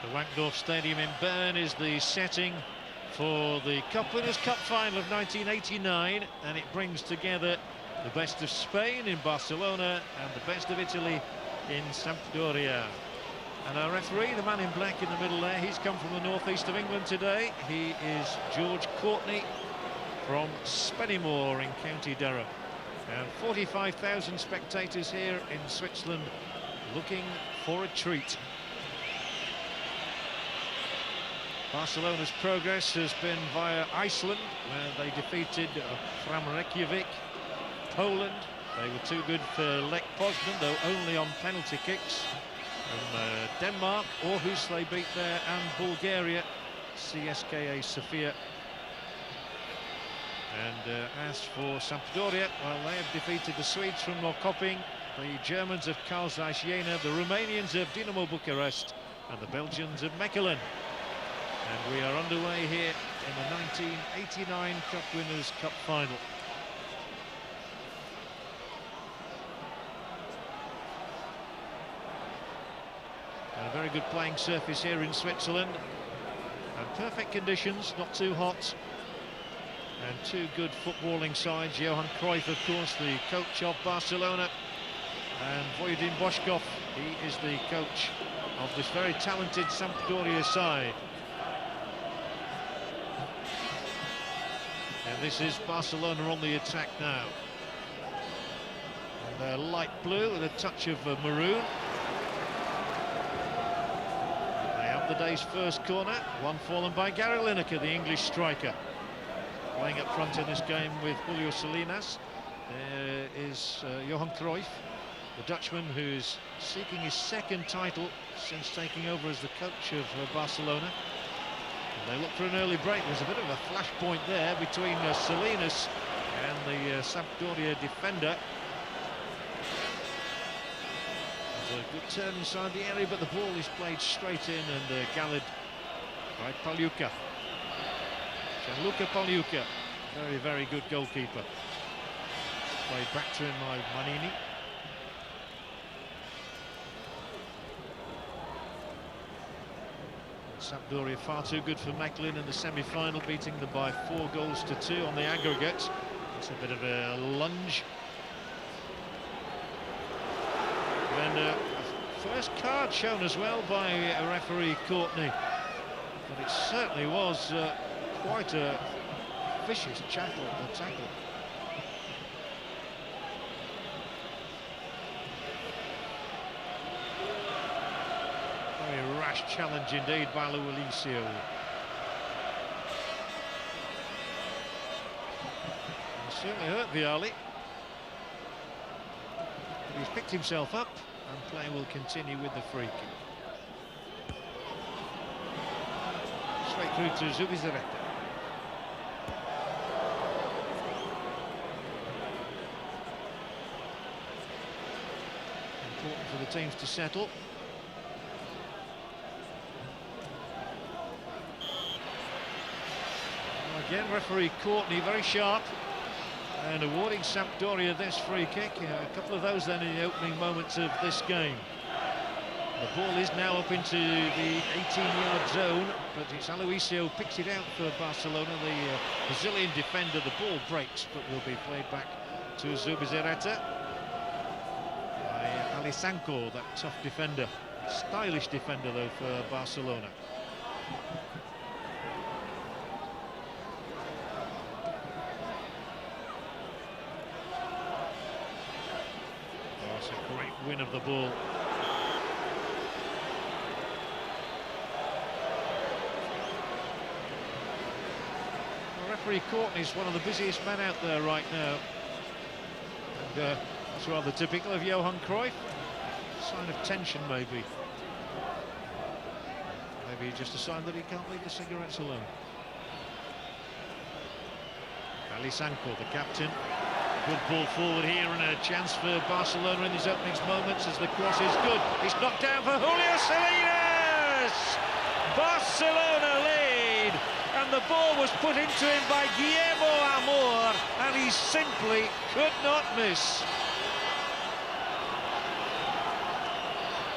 The Wankdorf Stadium in Bern is the setting for the Cup Winners' Cup final of 1989, and it brings together the best of Spain in Barcelona and the best of Italy in Sampdoria. And our referee, the man in black in the middle there, he's come from the northeast of England today. He is George Courtney from Spennymoor in County Durham. And 45,000 spectators here in Switzerland looking for a treat. Barcelona's progress has been via Iceland, where they defeated Fram Reykjavik. Poland, they were too good for Lech Poznan, though only on penalty kicks. From Denmark, Aarhus they beat there, and Bulgaria, CSKA Sofia. And as for Sampdoria, well, they have defeated the Swedes from Norrköping, the Germans of Carl Zeiss Jena, the Romanians of Dinamo Bucharest, and the Belgians of Mechelen. And we are underway here in the 1989 Cup Winners' Cup final. And a very good playing surface here in Switzerland. And perfect conditions, not too hot. And two good footballing sides. Johan Cruyff, of course, the coach of Barcelona. And Vojvodin Boškov, he is the coach of this very talented Sampdoria side. And this is Barcelona on the attack now. And they're light blue with a touch of maroon. They have the day's first corner, one fallen by Gary Lineker, the English striker. Playing up front in this game with Julio Salinas. There is Johan Cruyff, the Dutchman who's seeking his second title since taking over as the coach of Barcelona. They look for an early break. There's a bit of a flashpoint there between Salinas and the Sampdoria defender. There's a good turn inside the area, but the ball is played straight in and gathered by Pagliuca. Gianluca Pagliuca, very, very good goalkeeper. Played back to him by Manini. Sampdoria far too good for Mechelen in the semi-final, beating them by 4-2 on the aggregate. It's a bit of a lunge. And a first card shown as well by referee Courtney. But it certainly was quite a vicious tackle. Very rash challenge indeed by Luisio. Certainly hurt Vialli. But he's picked himself up and play will continue with the free kick. Straight through to Zubizarreta. Important for the teams to settle. Again, referee Courtney very sharp and awarding Sampdoria this free kick. A couple of those then in the opening moments of this game. The ball is now up into the 18-yard zone, but it's Aloisio picks it out for Barcelona. The Brazilian defender, the ball breaks, but will be played back to Zubizarreta by Alisanko, that tough defender. Stylish defender, though, for Barcelona. Win of the ball. Well, referee Courtney's one of the busiest men out there right now, and that's rather typical of Johan Cruyff. Sign of tension, maybe just a sign that he can't leave the cigarettes alone. Alisanko, the captain. Good ball forward here and a chance for Barcelona in these opening moments as the cross is good. It's knocked down for Julio Salinas! Barcelona lead, and the ball was put into him by Guillermo Amor, and he simply could not miss.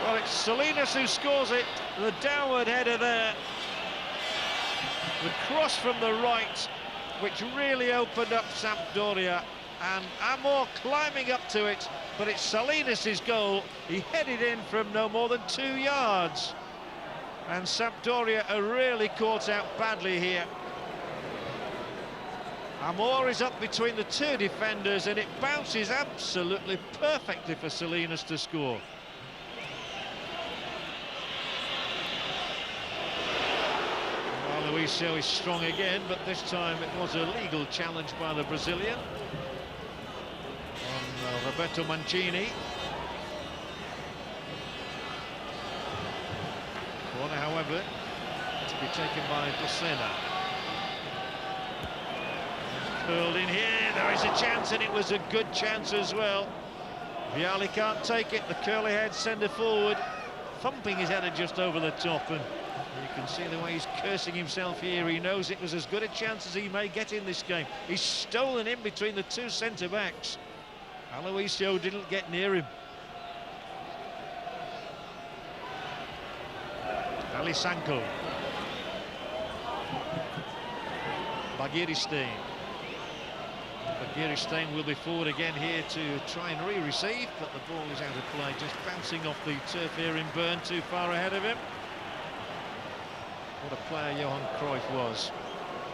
Well, it's Salinas who scores it. The downward header there. The cross from the right, which really opened up Sampdoria. And Amor climbing up to it, but it's Salinas' goal. He headed in from no more than 2 yards. And Sampdoria are really caught out badly here. Amor is up between the 2 defenders, and it bounces absolutely perfectly for Salinas to score. Aloisio is strong again, but this time it was a legal challenge by the Brazilian on Roberto Mancini. Corner, however, to be taken by Docena. Curled in here, there is a chance, and it was a good chance as well. Vialli can't take it, the curly head sender forward, thumping his header just over the top, and you can see the way he's cursing himself here. He knows it was as good a chance as he may get in this game. He's stolen in between the 2 centre-backs. Aloisio didn't get near him. Alisanko. Bagirstein. Bagirstein will be forward again here to try and re-receive, but the ball is out of play, just bouncing off the turf here in Bern, too far ahead of him. What a player Johan Cruyff was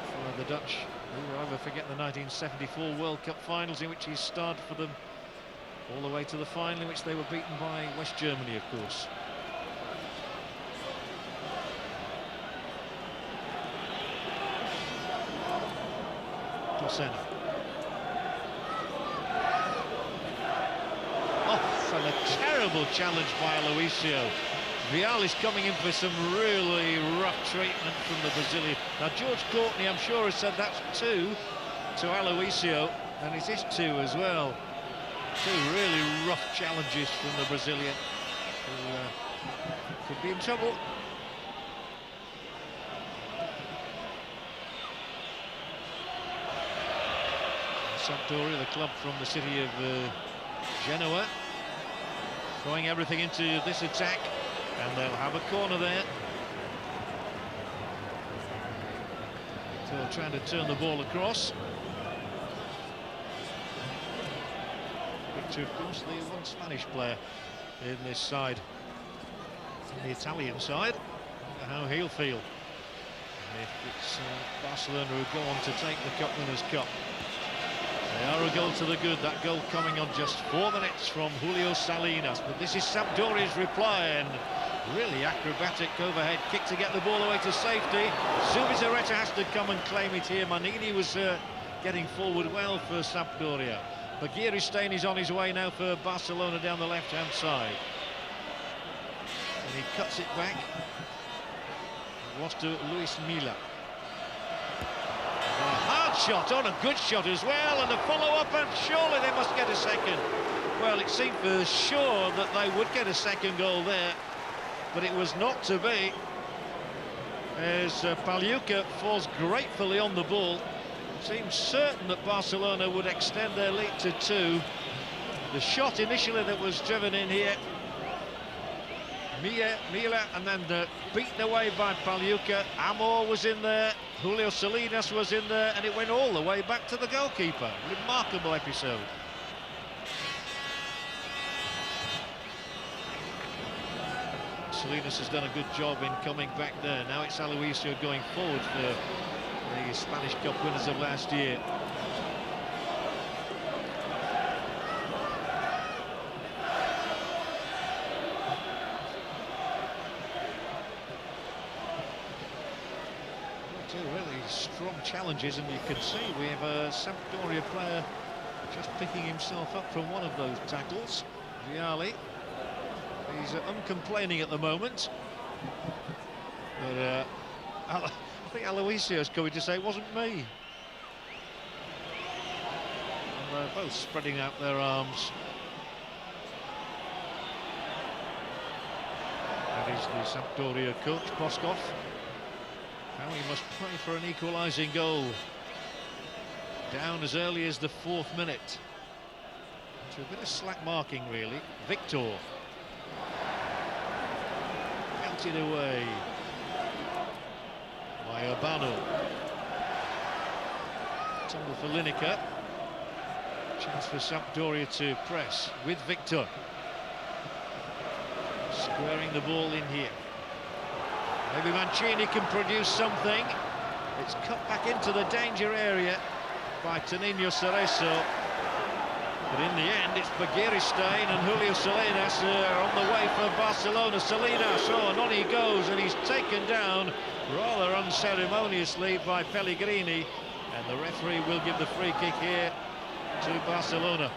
for the Dutch. Who will ever forget the 1974 World Cup finals, in which he starred for them all the way to the final, in which they were beaten by West Germany, of course. Docena. Oh, and a terrible challenge by Aloisio. Vialli's coming in for some really rough treatment from the Brazilian. Now, George Courtney, I'm sure, has said that's 2 to Aloisio, and it is 2 as well. 2 really rough challenges from the Brazilian, who could be in trouble. Sampdoria, the club from the city of Genoa, throwing everything into this attack. And they'll have a corner there. So trying to turn the ball across. Victor, of course, the one Spanish player in this side, the Italian side. I wonder how he'll feel if it's Barcelona who go on to take the Cup Winners' Cup. They are a goal to the good, that goal coming on just 4 minutes from Julio Salinas. But this is Sampdoria's reply, and really acrobatic overhead kick to get the ball away to safety. Zubizarreta has to come and claim it here. Manini was getting forward well for Sampdoria. Bagirstein is on his way now for Barcelona down the left-hand side. And he cuts it back. It was to Luis Milla. A hard shot, on a good shot as well, and a follow-up, and surely they must get a second. Well, it seemed for sure that they would get a second goal there, but it was not to be, as Pagliuca falls gratefully on the ball. It seemed certain that Barcelona would extend their lead to 2. The shot initially that was driven in here, Milla, and then beaten away by Pagliuca. Amor was in there, Julio Salinas was in there, and it went all the way back to the goalkeeper. Remarkable episode. Salinas has done a good job in coming back there. Now it's Aloisio going forward for the Spanish Cup winners of last year. Two really strong challenges, and you can see we have a Sampdoria player just picking himself up from one of those tackles. Vialli. He's uncomplaining at the moment. But I think Aloisio's coming to say it wasn't me. And they're both spreading out their arms. That is the Sampdoria coach, Poskov. Now he must pray for an equalising goal. Down as early as the 4th minute. To a bit of slack marking, really. Victor. Headed away by Urbano. Tumble for Lineker. Chance for Sampdoria to press with Victor. Squaring the ball in here. Maybe Mancini can produce something. It's cut back into the danger area by Toninho Cerezo. But in the end, it's Bagiristain and Julio Salinas on the way for Barcelona. Salinas, and on he goes, and he's taken down rather unceremoniously by Pellegrini. And the referee will give the free kick here to Barcelona.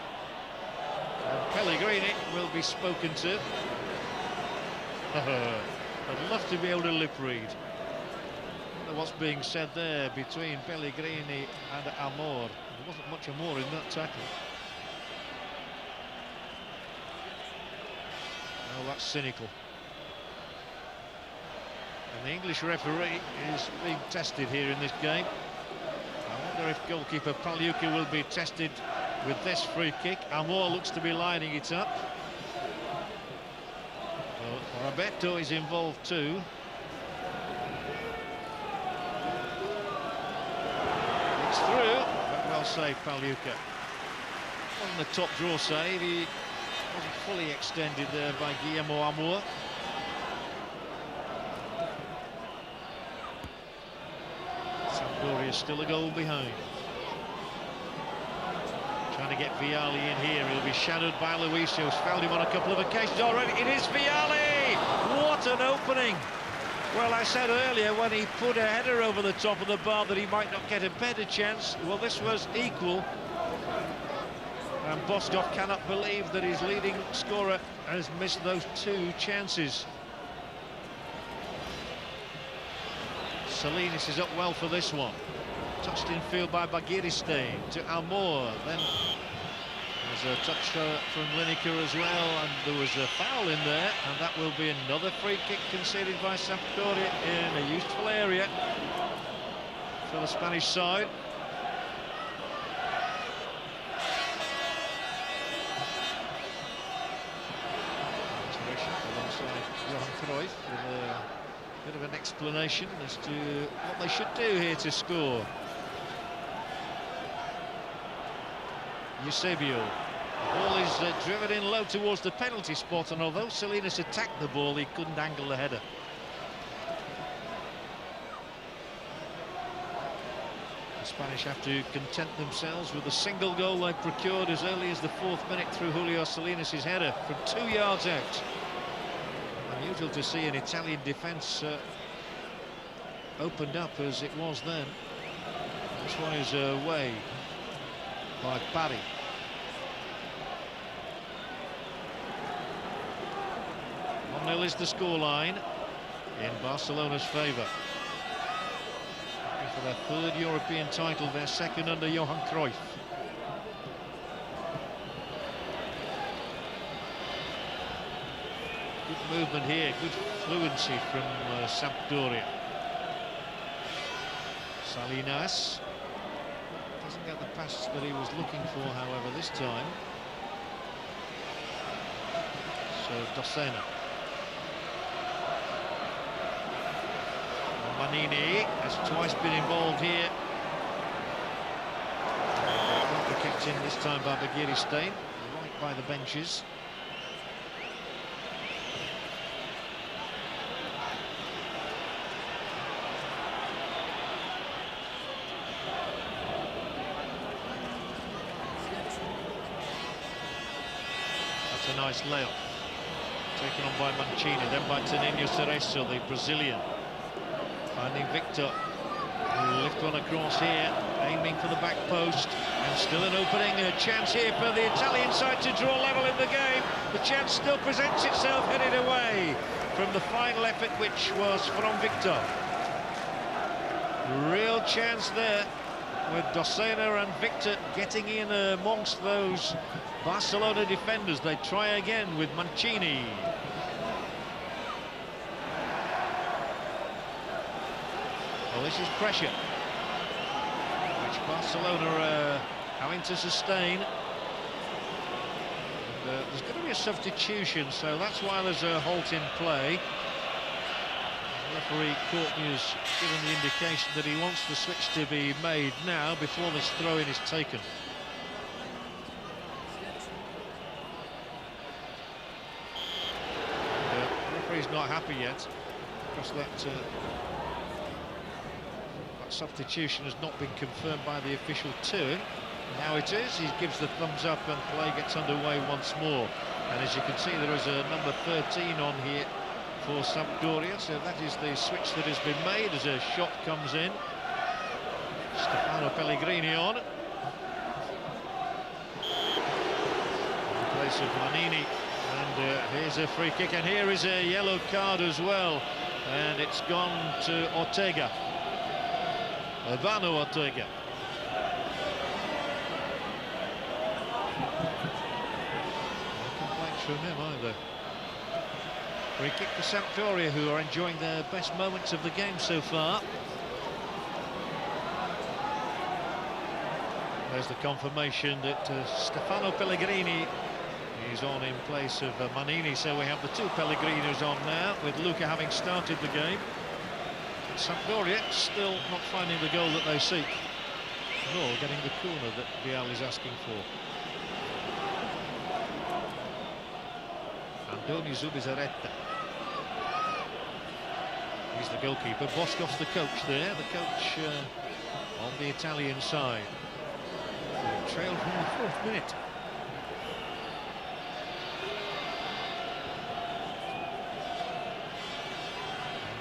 And Pellegrini will be spoken to. I'd love to be able to lip read. I wonder what's being said there between Pellegrini and Amor. There wasn't much Amor in that tackle. Oh, that's cynical. And the English referee is being tested here in this game. I wonder if goalkeeper Pagliuca will be tested with this free kick. Amor looks to be lining it up. Well, Roberto is involved too. It's through, but well saved Pagliuca. On the top draw save, he wasn't fully extended there by Guillermo Amor. Sampdoria still a goal behind. Trying to get Vialli in here. He'll be shadowed by Luis, who's fouled him on a couple of occasions already. It is Vialli! What an opening! Well, I said earlier when he put a header over the top of the bar that he might not get a better chance. Well, this was equal. And Boskov cannot believe that his leading scorer has missed those two chances. Salinas is up well for this one. Touched in field by Bagiristain to Amor. Then there's a touch from Lineker as well, and there was a foul in there, and that will be another free kick conceded by Sampdoria in a useful area for the Spanish side. Alongside Johan Cruyff with a bit of an explanation as to what they should do here to score. Eusebio. The ball is driven in low towards the penalty spot, and although Salinas attacked the ball, he couldn't angle the header. The Spanish have to content themselves with a single goal they procured as early as the 4th minute through Julio Salinas' header from 2 yards out. Unusual to see an Italian defence opened up as it was then. This one is away by Barry. 1-0 is the scoreline in Barcelona's favour. For their 3rd European title, their 2nd under Johan Cruyff. Good movement here, good fluency from Sampdoria. Salinas doesn't get the pass that he was looking for, however, this time. So Docena. Manini has twice been involved here. Kicked in this time by Bagiristain, right by the benches. That's a nice layup. Taken on by Mancini, then by Toninho Cerezo, the Brazilian. Finding Victor. Lift one across here, aiming for the back post, and still an opening, a chance here for the Italian side to draw level in the game. The chance still presents itself, headed away from the final effort, which was from Victor. Real chance there with Docena and Victor getting in amongst those Barcelona defenders. They try again with Mancini. Well, this is pressure, which Barcelona are having to sustain. And, there's going to be a substitution, so that's why there's a halt in play. Referee Courtney has given the indication that he wants the switch to be made now before this throw-in is taken. The referee's not happy yet because that substitution has not been confirmed by the official to him. Now it is. He gives the thumbs up and play gets underway once more. And as you can see, there is a number 13 on here for Sampdoria, so that is the switch that has been made as a shot comes in. Stefano Pellegrini on. In place of Manini, and here's a free kick, and here is a yellow card as well, and it's gone to Ortega. Urbano Ortega. No complaints from him either. Free kick for Sampdoria, who are enjoying their best moments of the game so far. There's the confirmation that Stefano Pellegrini is on in place of Manini, so we have the two Pellegrinos on now, with Luca having started the game. Sampdoria still not finding the goal that they seek, nor getting the corner that Vial is asking for. Andoni Zubizarreta. He's the goalkeeper. Boscov's the coach there, the coach on the Italian side. Trailed from the 4th minute.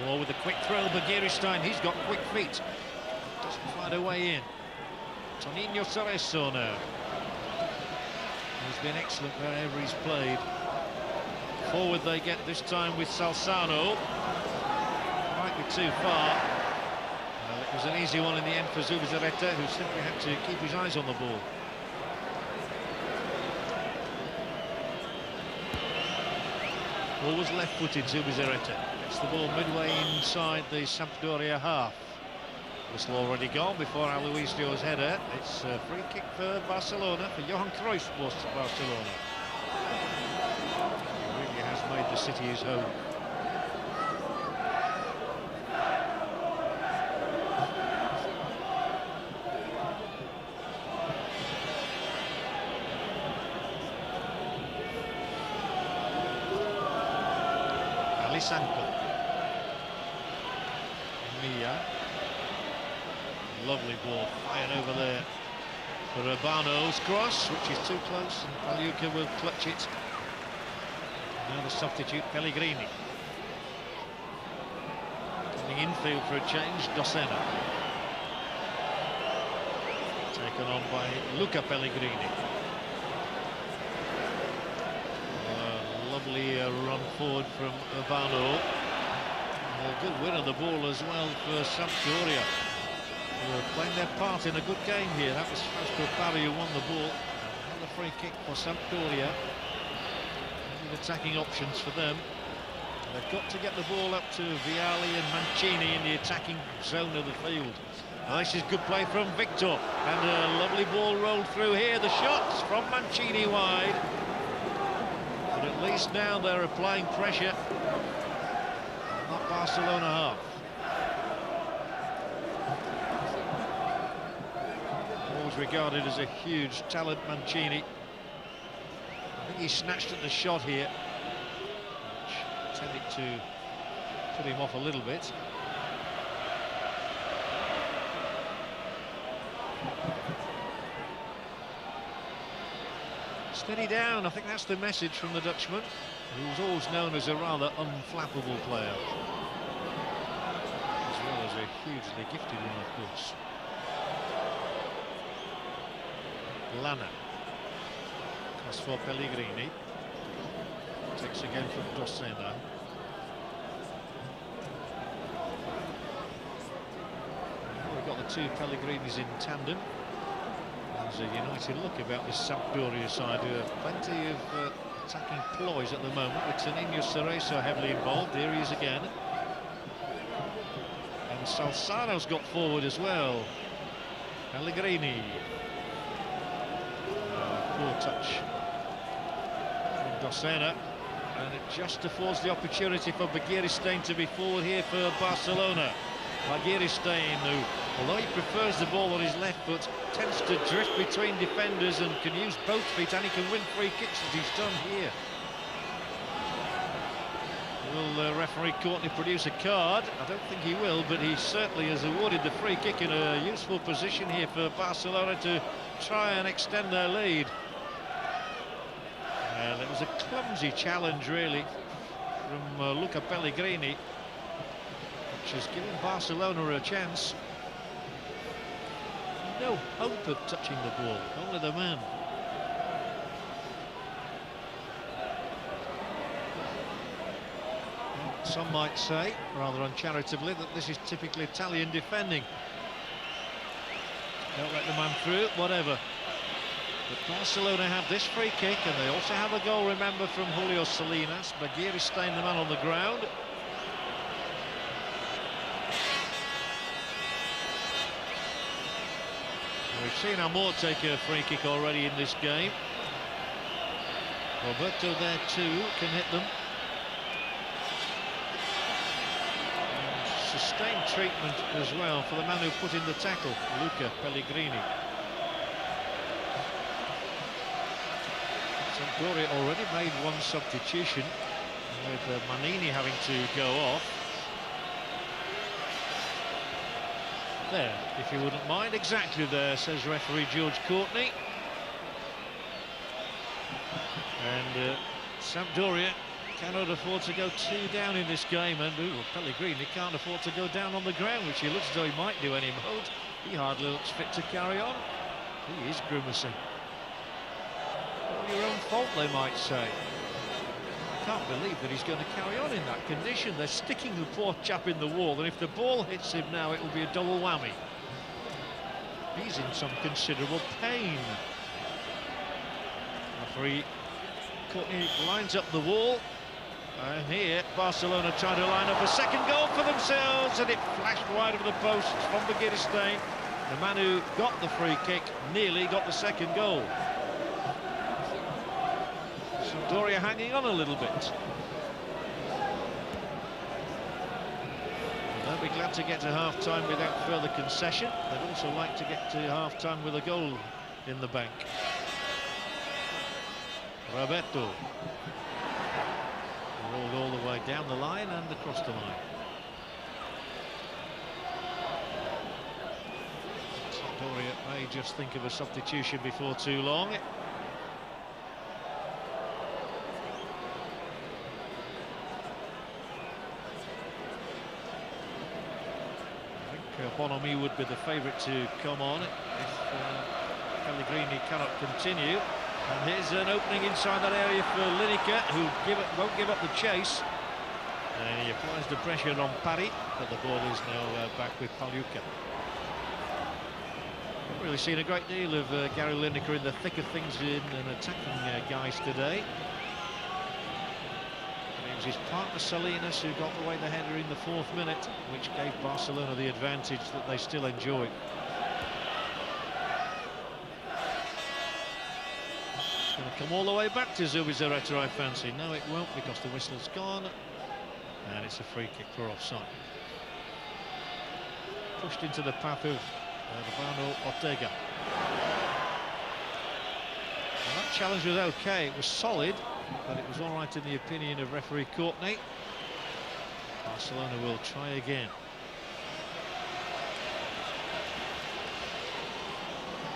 More with a quick throw, Bagirstein, he's got quick feet. Doesn't find a way in. Toninho Cerezo now. He's been excellent wherever he's played. Forward they get this time with Salzano. Might be too far. Well, it was an easy one in the end for Zubizarreta, who simply had to keep his eyes on the ball. Always left-footed, Zubizarreta. Gets the ball midway inside the Sampdoria half. Whistle already gone before Aloisio's header. It's a free kick for Barcelona, for Johan Cruyff was to Barcelona. He really has made the city his home. Sanko. Mia. Lovely ball fired over there for Urbano's cross, which is too close, and Pagliuca will clutch it. Now the substitute Pellegrini. Coming infield for a change, Dossena. Taken on by Luca Pellegrini. Lovely run forward from Urbano. A good win of the ball as well for Sampdoria, who are playing their part in a good game here. That was Fausto Parry who won the ball. Another free kick for Sampdoria. Good attacking options for them. They've got to get the ball up to Vialli and Mancini in the attacking zone of the field. Now this is good play from Victor, and a lovely ball rolled through here. The shots from Mancini wide. But at least now they're applying pressure. Not Barcelona half. Always regarded as a huge talent, Mancini. I think he snatched at the shot here, which tended to put him off a little bit. Steady down, I think that's the message from the Dutchman, who's always known as a rather unflappable player, as well as a hugely gifted one, of course. Lana. Pass for Pellegrini. Takes again from Dossena. We've got the two Pellegrinis in tandem. There's a united look about this Sampdoria side, who have plenty of attacking ploys at the moment, with Toninho Cerezo heavily involved. Here he is again. And Salzano's got forward as well. Pellegrini. Poor touch from Dossena. And it just affords the opportunity for Begiristain to be forward here for Barcelona. Begiristain, who, although he prefers the ball on his left foot, tends to drift between defenders and can use both feet, and he can win free kicks as he's done here. Will referee Courtney produce a card? I don't think he will, but he certainly has awarded the free kick in a useful position here for Barcelona to try and extend their lead. And it was a clumsy challenge, really, from Luca Pellegrini, which has given Barcelona a chance. No hope of touching the ball, only the man. Some might say, rather uncharitably, that this is typically Italian defending. Don't let the man through, whatever. But Barcelona have this free kick, and they also have a goal, remember, from Julio Salinas. Begiristain, the man on the ground. We've seen Amor take a free kick already in this game. Roberto there too, can hit them. Sustained treatment as well for the man who put in the tackle, Luca Pellegrini. Sampdoria already made one substitution, with Manini having to go off. There, if you wouldn't mind, exactly there, says referee George Courtney. And Sampdoria cannot afford to go 2 down in this game, and Pellegrini can't afford to go down on the ground, which he looks as though he might do any mode. He hardly looks fit to carry on. He is grimacing. All your own fault, they might say. I can't believe that he's going to carry on in that condition. They're sticking the poor chap in the wall, and if the ball hits him now, it will be a double whammy. He's in some considerable pain. Referee Courtney lines up the wall. And here, Barcelona trying to line up a second goal for themselves, and it flashed wide of the post from Begiristain. The man who got the free kick nearly got the second goal. Sampdoria hanging on a little bit. And they'll be glad to get to half-time without further concession. They'd also like to get to half-time with a goal in the bank. Roberto. Rolled all the way down the line and across the line. Sampdoria may just think of a substitution before too long. I think Bonomi would be the favourite to come on if Pellegrini cannot continue. And here's an opening inside that area for Lineker, who won't give up the chase. And he applies the pressure on Parry, but the ball is now back with Pagliuca. Not really seen a great deal of Gary Lineker in the thick of things in an attacking guys today. And it was his partner Salinas who got away the header in the 4th minute, which gave Barcelona the advantage that they still enjoy. Going to come all the way back to Zubizarreta, I fancy. No, it won't, because the whistle's gone. And it's a free kick for offside. Pushed into the path of Urbano Ortega. Well, that challenge was okay. It was solid, but it was all right in the opinion of referee Courtney. Barcelona will try again.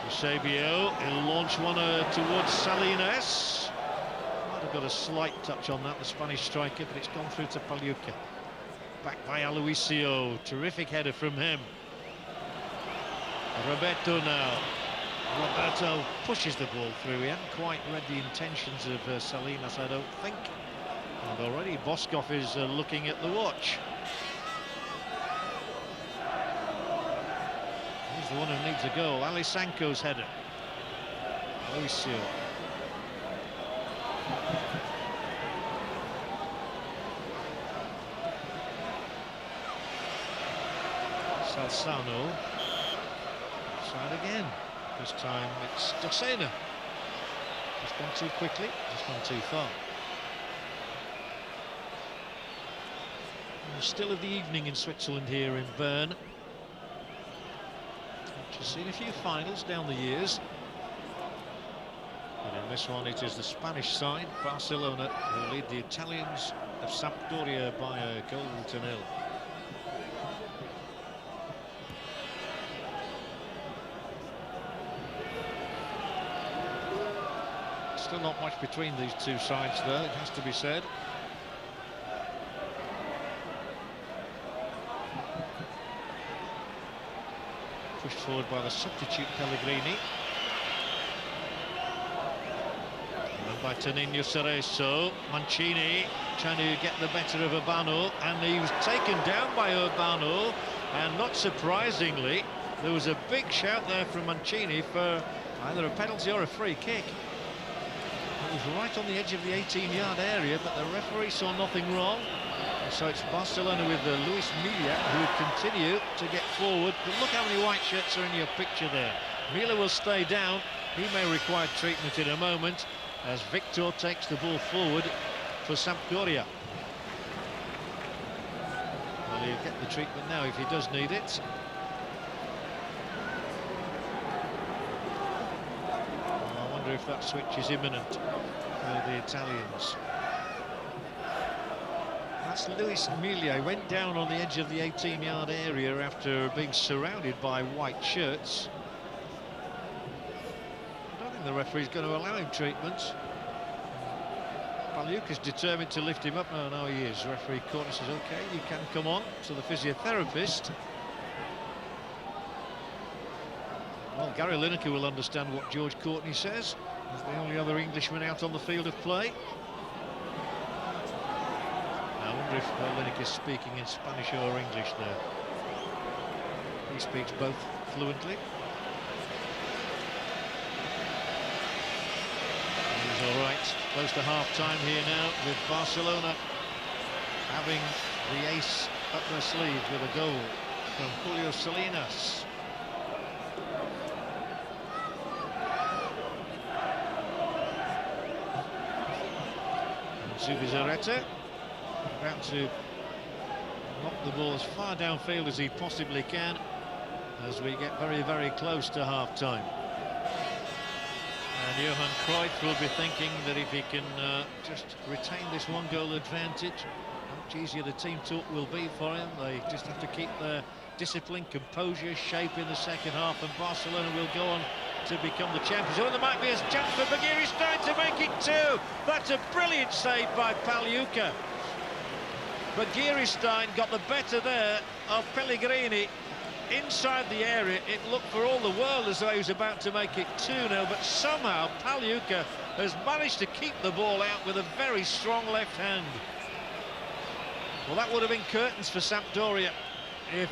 Eusebio, he'll launch one towards Salinas. Might have got a slight touch on that, the Spanish striker, but it's gone through to Pagliuca. Back by Aloisio, terrific header from him. Roberto now. Roberto pushes the ball through. He hadn't quite read the intentions of Salinas, I don't think. And already Boskov is looking at the watch. He's the one who needs a goal. Ali Sanko's header. Aloisio. Salzano. Side again. This time it's Docena. Just gone too quickly, just gone too far. the still of the evening in Switzerland here in Bern, which has seen a few finals down the years. But in this one it is the Spanish side, Barcelona, who lead the Italians of Sampdoria by a goal to nil. Still not much between these two sides though, it has to be said. Pushed forward by the substitute Pellegrini. And by Toninho Cerezo. Mancini trying to get the better of Urbano, and he was taken down by Urbano, and not surprisingly there was a big shout there from Mancini for either a penalty or a free kick. It was right on the edge of the 18-yard area, but the referee saw nothing wrong. And so it's Barcelona with Luis Milla who continue to get forward. But look how many white shirts are in your picture there. Milla will stay down. He may require treatment in a moment as Victor takes the ball forward for Sampdoria. Well, he'll get the treatment now if he does need it. If that switch is imminent for the Italians. That's Luis Milla. He went down on the edge of the 18-yard area after being surrounded by white shirts. I don't think the referee's going to allow him treatment. Pagliuca's determined to lift him up. Oh, no, he is. Referee Courtney says, OK, you can come on, to the physiotherapist. Well, Gary Lineker will understand what George Courtney says. He's the only other Englishman out on the field of play. I wonder if Lineker is speaking in Spanish or English there. He speaks both fluently. He's all right. Close to half-time here now, with Barcelona having the ace up their sleeve with a goal from Julio Salinas. Zubizarreta about to knock the ball as far downfield as he possibly can as we get very, very close to half-time. And Johan Cruyff will be thinking that if he can just retain this one-goal advantage, how much easier the team talk will be for him. They just have to keep their discipline, composure, shape in the second half, and Barcelona will go on to become the champions. Oh, there might be a chance for Bagirstein to make it two. That's a brilliant save by Pagliuca. Bagirstein got the better there of Pellegrini inside the area. It looked for all the world as though he was about to make it 2-0, but somehow Pagliuca has managed to keep the ball out with a very strong left hand. Well, that would have been curtains for Sampdoria if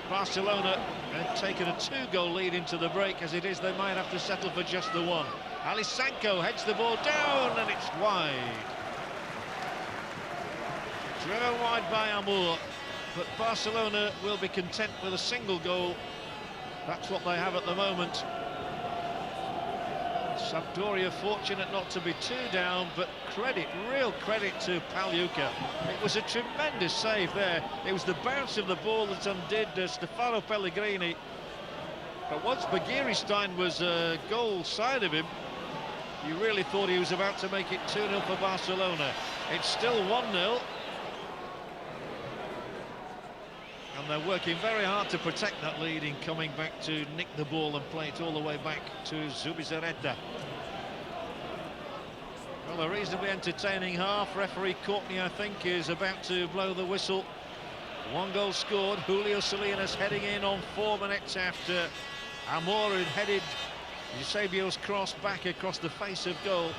Barcelona had taken a 2-goal lead into the break. As it is, they might have to settle for just the one. Alisanko heads the ball down, and it's wide. Driven wide by Amour, but Barcelona will be content with a single goal. That's what they have at the moment. Sampdoria fortunate not to be 2 down, but credit, real credit to Pagliuca. It was a tremendous save there. It was the bounce of the ball that undid Stefano Pellegrini. But once Bagirstein was a goal side of him, you really thought he was about to make it 2-0 for Barcelona. It's still 1-0. And they're working very hard to protect that lead in coming back to nick the ball and play it all the way back to Zubizarreta. Well, a reasonably entertaining half. Referee Courtney, I think, is about to blow the whistle. 1 goal scored. Julio Salinas heading in on 4 minutes after Amour had headed Eusebio's cross back across the face of goal.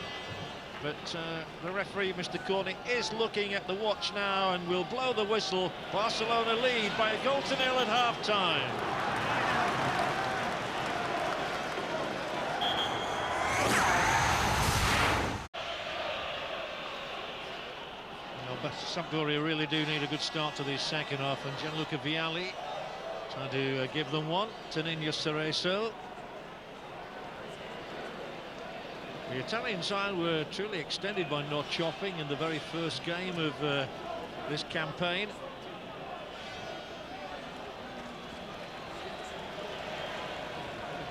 But the referee, Mr. Courtney, is looking at the watch now and will blow the whistle. Barcelona lead by 1-0 at half-time. Well, but Sampdoria really do need a good start to this second half, and Gianluca Vialli trying to give them one. Toninho Cerezo. The Italian side were truly extended by not chopping in the very first game of this campaign.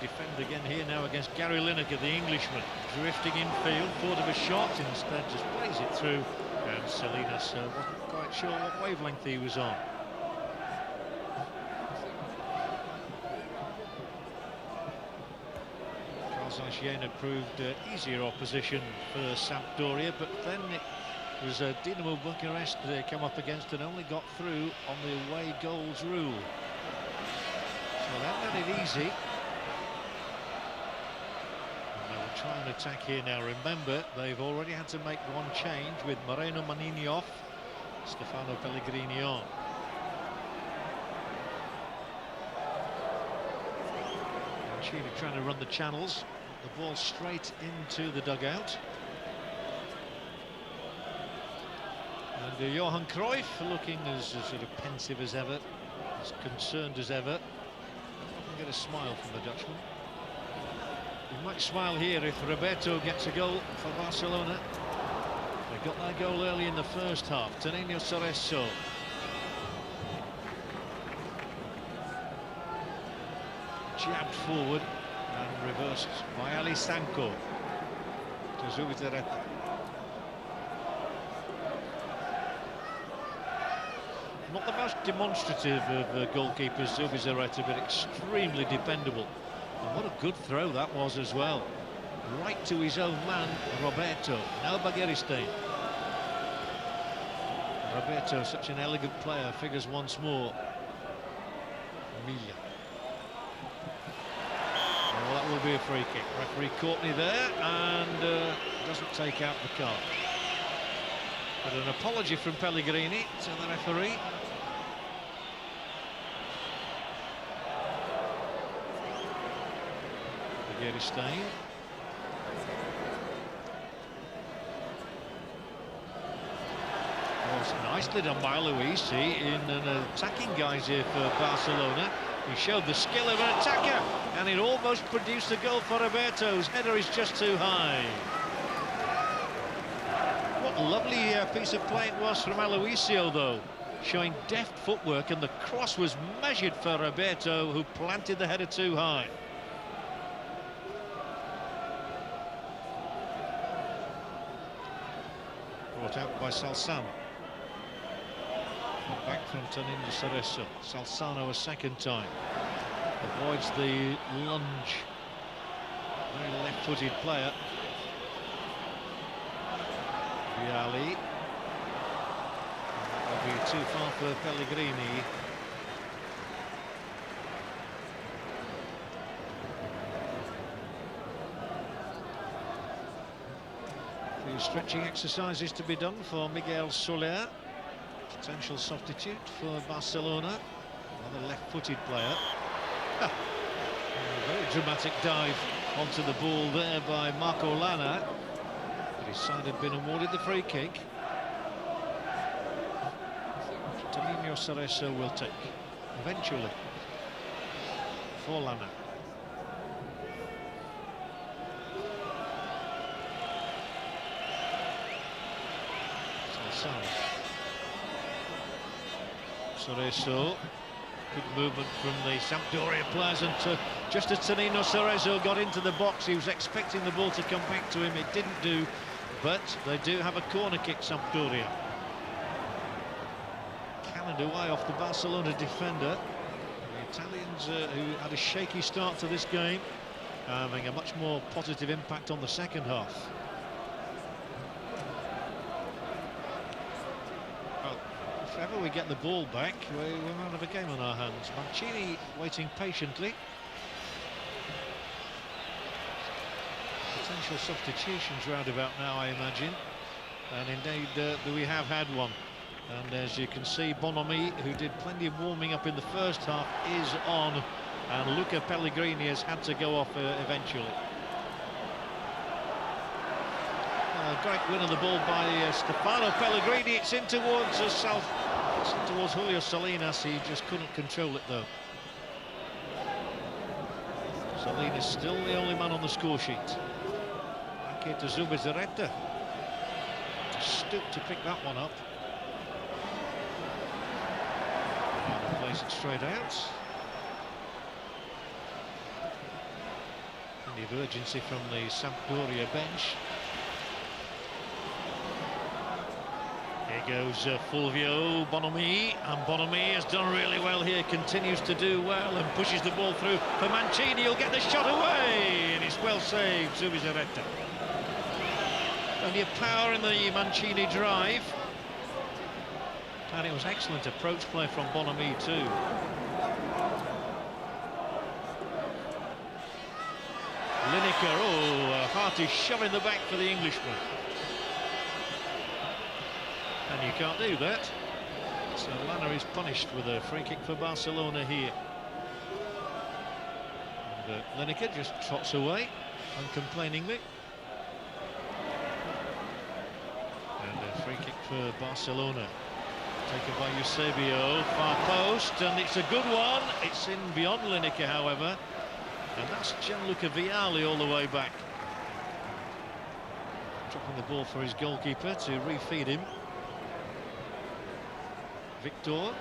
defend again here now against Gary Lineker, the Englishman. Drifting infield, thought of a shot, instead just plays it through. And Salinas wasn't quite sure what wavelength he was on. Siena proved easier opposition for Sampdoria, but then it was Dinamo Bucharest they come up against and only got through on the away goals rule. So that made it easy. And they will try and attack here now. Remember, they've already had to make one change with Moreno Manini off, Stefano Pellegrini on. Chile trying to run the channels. The ball straight into the dugout. And Johan Cruyff looking as sort of pensive as ever, as concerned as ever. I can get a smile from the Dutchman. He might smile here if Roberto gets a goal for Barcelona. They got their goal early in the first half. Tonino Cerezo. Jabbed forward. And reversed by Ali Sanko to Zubizarreta. Not the most demonstrative of goalkeepers, Zubizarreta, but extremely dependable. And what a good throw that was as well. Right to his own man, Roberto. Now Bagheristain. Roberto, such an elegant player, figures once more. Emilia. Well, that will be a free kick. Referee Courtney there and doesn't take out the card. But an apology from Pellegrini to the referee. Bagheristain. Was nicely done by Luisi in an attacking guise here for Barcelona. He showed the skill of an attacker, and it almost produced a goal for Roberto, whose header is just too high. What a lovely piece of play it was from Aloisio, though, showing deft footwork, and the cross was measured for Roberto, who planted the header too high. Brought out by Salsano. Back from Tonino Cerezo. Salsano a second time. Avoids the lunge. Very left-footed player. Viali. That will be too far for Pellegrini. A few stretching exercises to be done for Miguel Soler. Potential substitute for Barcelona. Another left-footed player. A very dramatic dive onto the ball there by Marco Lana. But his side had been awarded the free kick. Tonino Cerezo will take eventually for Lana. Salsano. Cerezo, good movement from the Sampdoria players, and just as Tonino Cerezo got into the box, he was expecting the ball to come back to him. It didn't do, but they do have a corner kick, Sampdoria. Cannoned away off the Barcelona defender. The Italians, who had a shaky start to this game, having a much more positive impact on the second half. If ever we get the ball back, we might have a game on our hands. Mancini waiting patiently. Potential substitutions round about now, I imagine. And indeed, we have had one. And as you can see, Bonomi, who did plenty of warming up in the first half, is on. And Luca Pellegrini has had to go off eventually. Great win of the ball by Stefano Pellegrini. It's in towards it's in towards Julio Salinas. He just couldn't control it, though. Salinas still the only man on the score sheet. Back here to Zubizarreta. Stoop to pick that one up. And plays it straight out. Plenty of urgency from the Sampdoria bench. Here goes Fulvio Bonomi, and Bonomi has done really well here, continues to do well and pushes the ball through for Mancini. He'll get the shot away, and it's well saved, Zubizarreta. Plenty of power in the Mancini drive. And it was excellent approach play from Bonomi too. Lineker, oh, a hearty shove in the back for the Englishman. And you can't do that. So Lana is punished with a free kick for Barcelona here. And Lineker just trots away uncomplainingly. And a free kick for Barcelona. Taken by Eusebio, far post, and it's a good one. It's in beyond Lineker, however. And that's Gianluca Vialli all the way back. Dropping the ball for his goalkeeper to refeed him. Victor.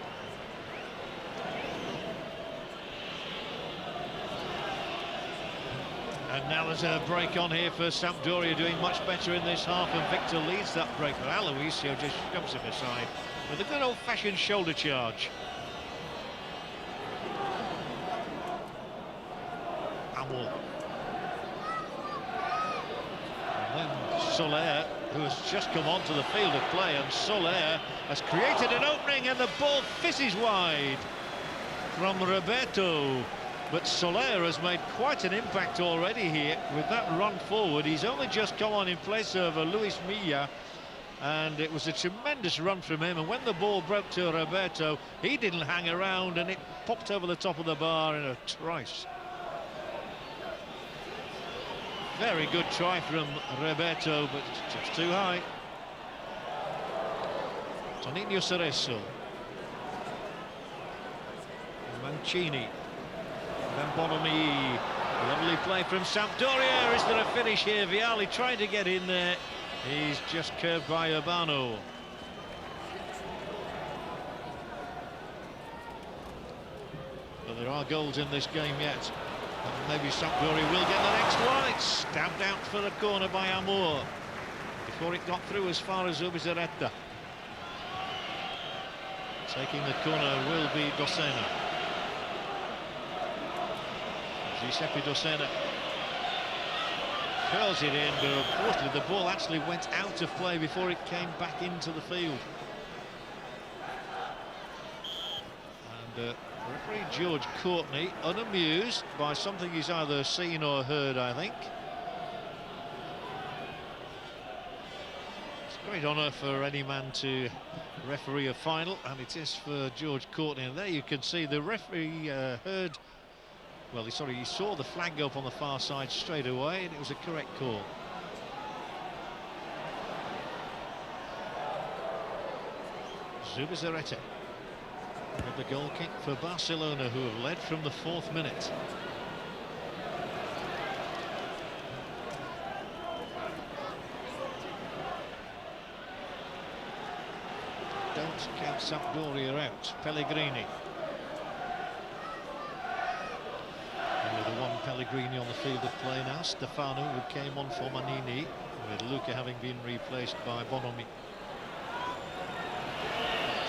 And now there's a break on here for Sampdoria, doing much better in this half, and Victor leads that break, but Aloisio just shoves him aside with a good old-fashioned shoulder charge. Amor. And then Soler, who has just come onto the field of play, and Soler has created an opening, and the ball fizzes wide from Roberto. But Soler has made quite an impact already here with that run forward. He's only just come on in place of Luis Milla, and it was a tremendous run from him. And when the ball broke to Roberto, he didn't hang around, and it popped over the top of the bar in a trice. Very good try from Roberto, but it's just too high. Toninho Cerezo. Mancini. Then Bonomi. Lovely play from Sampdoria. Is there a finish here? Vialli trying to get in there. He's just curved by Urbano. But there are goals in this game yet. And maybe Sampdoria will get the next one. It's stabbed out for a corner by Amor before it got through as far as Zubizarreta. Taking the corner will be Dossena. Giuseppe Dossena curls it in, but unfortunately the ball actually went out of play before it came back into the field. And referee George Courtney, unamused by something he's either seen or heard, I think. It's a great honour for any man to referee a final, and it is for George Courtney. And there you can see the referee heard. Well, he saw the flag go up on the far side straight away, and it was a correct call. Zubizarreta with the goal kick for Barcelona, who have led from the 4th minute. Don't count Sampdoria out. Pellegrini. The one Pellegrini on the field of play now. Stefano, who came on for Manini, with Luca having been replaced by Bonomi.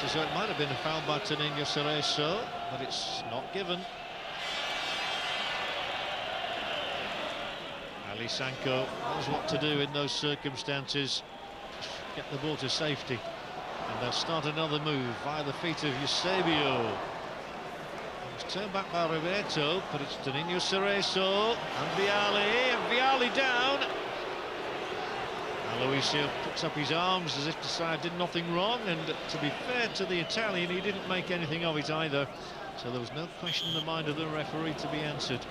So it might have been a foul by Toninho Cerezo, but it's not given. Ali Sanko knows what to do in those circumstances. Get the ball to safety. And they'll start another move via the feet of Eusebio. Turned back by Roberto, but it's Toninho Cerezo and Vialli down. Aloisio puts up his arms as if to say I did nothing wrong, and to be fair to the Italian, he didn't make anything of it either. So there was no question in the mind of the referee to be answered.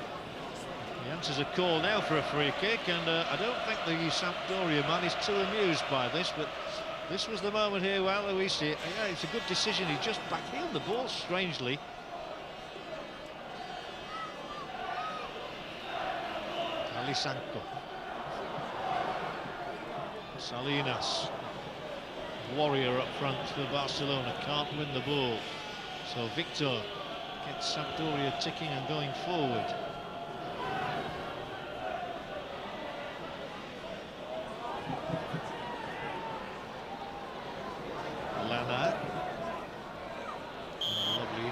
He answers a call now for a free kick, and I don't think the Sampdoria man is too amused by this, but this was the moment here where Aloisio, yeah, it's a good decision. He just backheeled the ball strangely. Ali Sanko. Salinas, warrior up front for Barcelona, can't win the ball. So Victor gets Sampdoria ticking and going forward.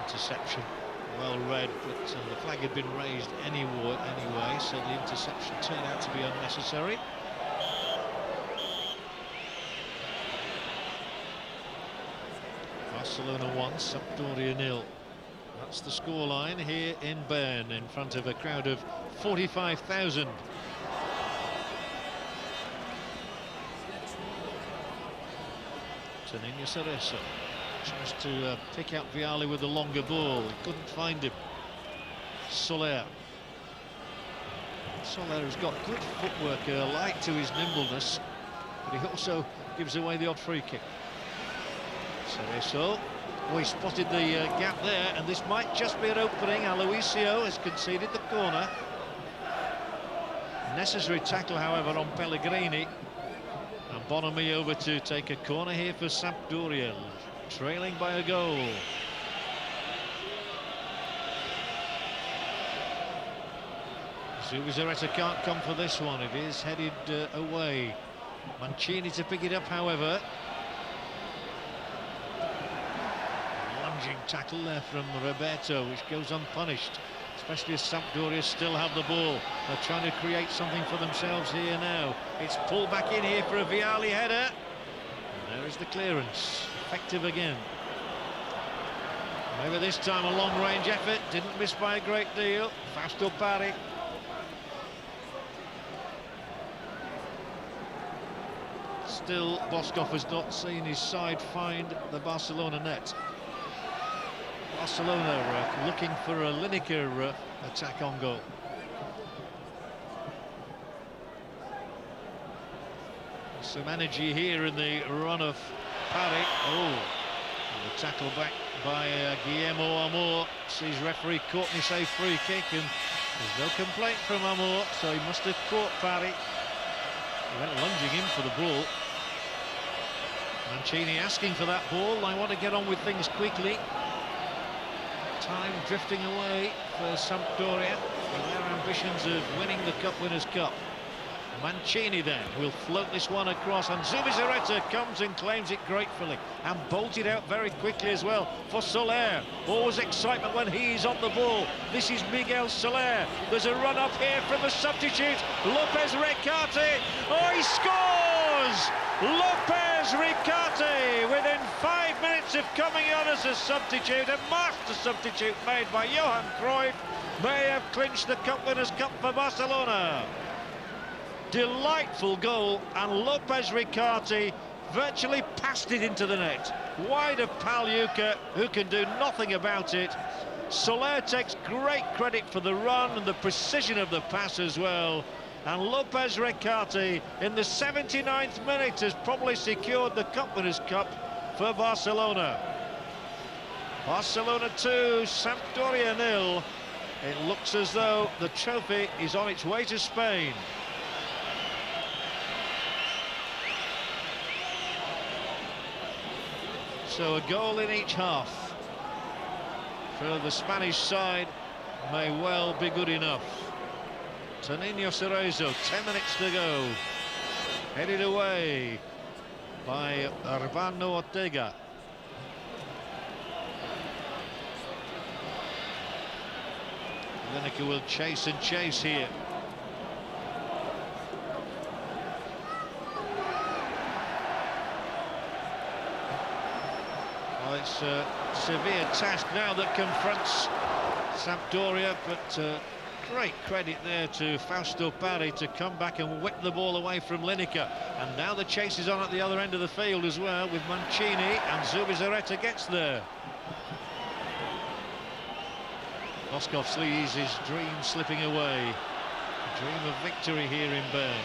interception. Well read, but the flag had been raised anyway, so the interception turned out to be unnecessary. Barcelona 1, Sampdoria 0. That's the scoreline here in Bern, in front of a crowd of 45,000. Toninho Cerezo tries to pick out Vialli with the longer ball. He couldn't find him. Soler. Soler has got good footwork, like to his nimbleness, but he also gives away the odd free kick. Cerezo. Oh, he spotted the gap there, and this might just be an opening. Aloisio has conceded the corner. Necessary tackle, however, on Pellegrini. And Bonomi over to take a corner here for Sampdoria, trailing by a goal. Zubizarreta can't come for this one. It is headed away. Mancini to pick it up, however. Lunging tackle there from Roberto, which goes unpunished, especially as Sampdoria still have the ball. They're trying to create something for themselves here now. It's pulled back in here for a Vialli header. And there is the clearance, effective again. Maybe this time a long-range effort, didn't miss by a great deal. Fausto Pari. Still, Boskov has not seen his side find the Barcelona net. Barcelona looking for a Lineker attack on goal. Some energy here in the run of Pari. Oh, and the tackle back by Guillermo Amor. Sees referee Courtney say free kick, and there's no complaint from Amor, so he must have caught Pari. He went lunging in for the ball. Mancini asking for that ball. I want to get on with things quickly. Time drifting away for Sampdoria with their ambitions of winning the Cup Winners' Cup. Mancini then will float this one across, and Zubizarreta comes and claims it gratefully and bolted out very quickly as well for Soler. Always excitement when he's on the ball. This is Miguel Soler. There's a run up here from a substitute, Lopez Recarte. Oh, he scores! Lopez Recarte within 5 minutes of coming on as a substitute, a master substitute made by Johan Cruyff, may have clinched the Cup Winners' Cup for Barcelona. Delightful goal, and Lopez Recarte virtually passed it into the net. Wide of Pagliuca, who can do nothing about it. Soler takes great credit for the run and the precision of the pass as well. And Lopez Recarte in the 79th minute has probably secured the Cup Winners' Cup for Barcelona. Barcelona 2, Sampdoria 0. It looks as though the trophy is on its way to Spain. So a goal in each half for the Spanish side may well be good enough. Toninho Cerezo, 10 minutes to go. Headed away by Urbano Ortega. Lineker will chase and chase here. Well, it's a severe task now that confronts Sampdoria, but great credit there to Fausto Pari to come back and whip the ball away from Lineker. And now the chase is on at the other end of the field as well, with Mancini, and Zubizarreta gets there. Boskov sees his dream slipping away. A dream of victory here in Bern.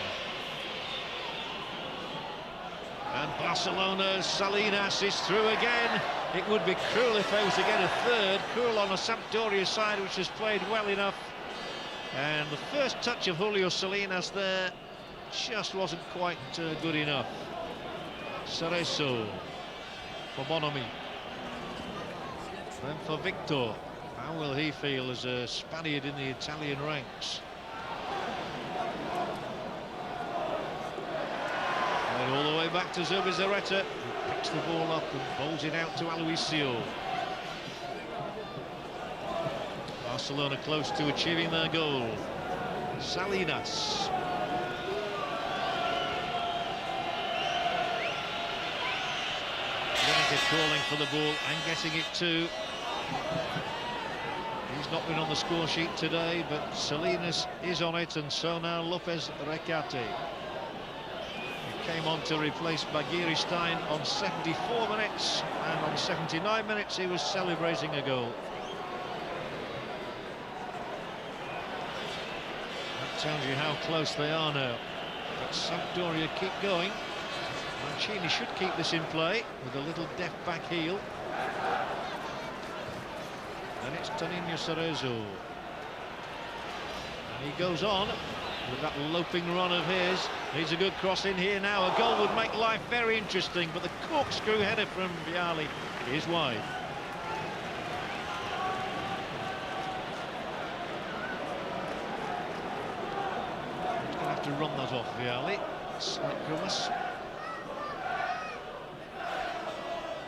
And Barcelona's Salinas is through again. It would be cruel if they were to get a third. Cruel on a Sampdoria side which has played well enough. And the first touch of Julio Salinas there just wasn't quite good enough. Cerezo for Bonomi. Then for Victor. How will he feel as a Spaniard in the Italian ranks? And all the way back to Zubizarreta, who picks the ball up and bowls it out to Aloisio. Barcelona close to achieving their goal. Salinas. Lineker calling for the ball and getting it too. He's not been on the score sheet today, but Salinas is on it, and so now Lopez Recate. He came on to replace Baghiri Stein on 74 minutes, and on 79 minutes he was celebrating a goal. That tells you how close they are now. But Sampdoria keep going. Mancini should keep this in play with a little deft back heel. And it's Toninho Cerezo. And he goes on with that loping run of his. Needs a good cross in here now. A goal would make life very interesting, but the corkscrew header from Vialli is wide. He's going to have to run that off, Vialli. Slight grimace.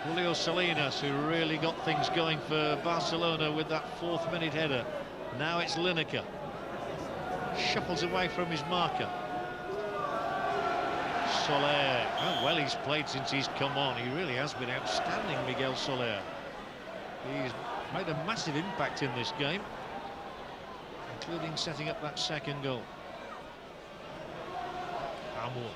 Julio Salinas, who really got things going for Barcelona with that 4th minute header. Now it's Lineker. Shuffles away from his marker. Soler. How well he's played since he's come on. He really has been outstanding, Miguel Soler. He's made a massive impact in this game, including setting up that second goal. Amor.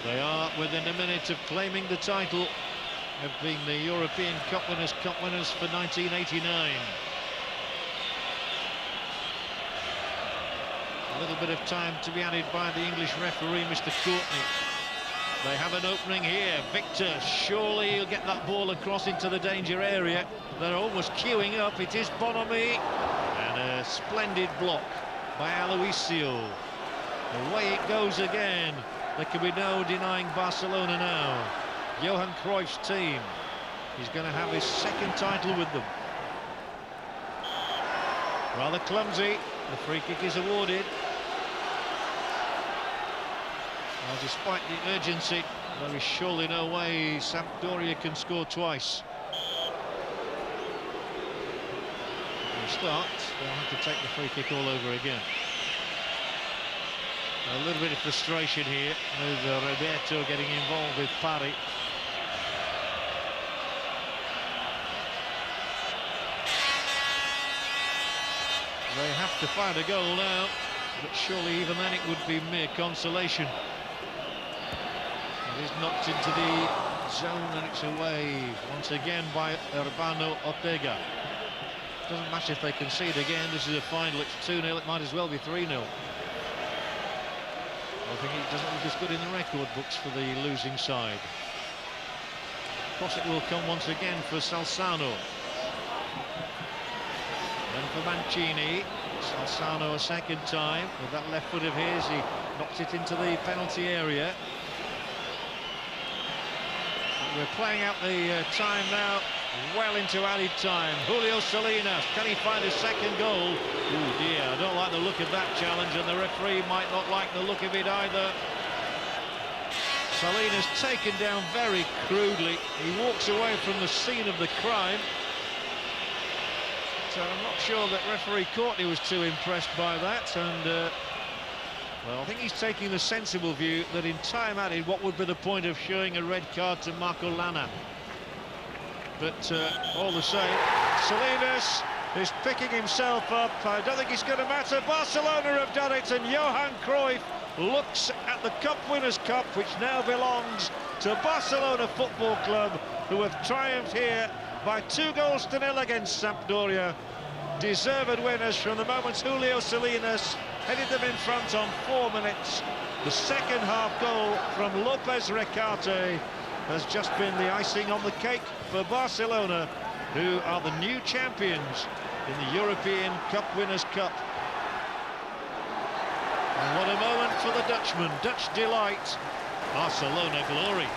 They are within a minute of claiming the title of being the European Cup winners for 1989. A little bit of time to be added by the English referee, Mr. Courtney. They have an opening here. Victor, surely he'll get that ball across into the danger area. They're almost queuing up. It is Bonomi. And a splendid block by Aloisio. Away it goes again. There can be no denying Barcelona now. Johan Cruyff's team. He's going to have his 2nd title with them. Rather clumsy. The free kick is awarded. Well, despite the urgency, there is surely no way Sampdoria can score twice. They'll start. They'll have to take the free kick all over again. A little bit of frustration here with Roberto getting involved with Parry. They have to find a goal now, but surely even then it would be mere consolation. It is knocked into the zone and it's away once again by Urbano Ortega. Doesn't matter if they concede again. This is a final. It's 2-0. It might as well be 3-0. I think it doesn't look as good in the record books for the losing side. Cross it will come once again for Salzano. Then for Mancini. Salzano a second time. With that left foot of his, he knocks it into the penalty area. We're playing out the time now, well into added time. Julio Salinas, can he find a second goal? Oh dear, I don't like the look of that challenge, and the referee might not like the look of it either. Salinas taken down very crudely. He walks away from the scene of the crime. So I'm not sure that referee Courtney was too impressed by that, and well, I think he's taking the sensible view that in time added, what would be the point of showing a red card to Marco Lana? But all the same, Salinas is picking himself up. I don't think it's going to matter. Barcelona have done it, and Johan Cruyff looks at the Cup Winners' Cup, which now belongs to Barcelona Football Club, who have triumphed here by 2-0 against Sampdoria. Deserved winners from the moment Julio Salinas headed them in front on 4 minutes. The second half goal from Lopez Recate has just been the icing on the cake for Barcelona, who are the new champions in the European Cup Winners' Cup. And what a moment for the Dutchman. Dutch delight, Barcelona glory.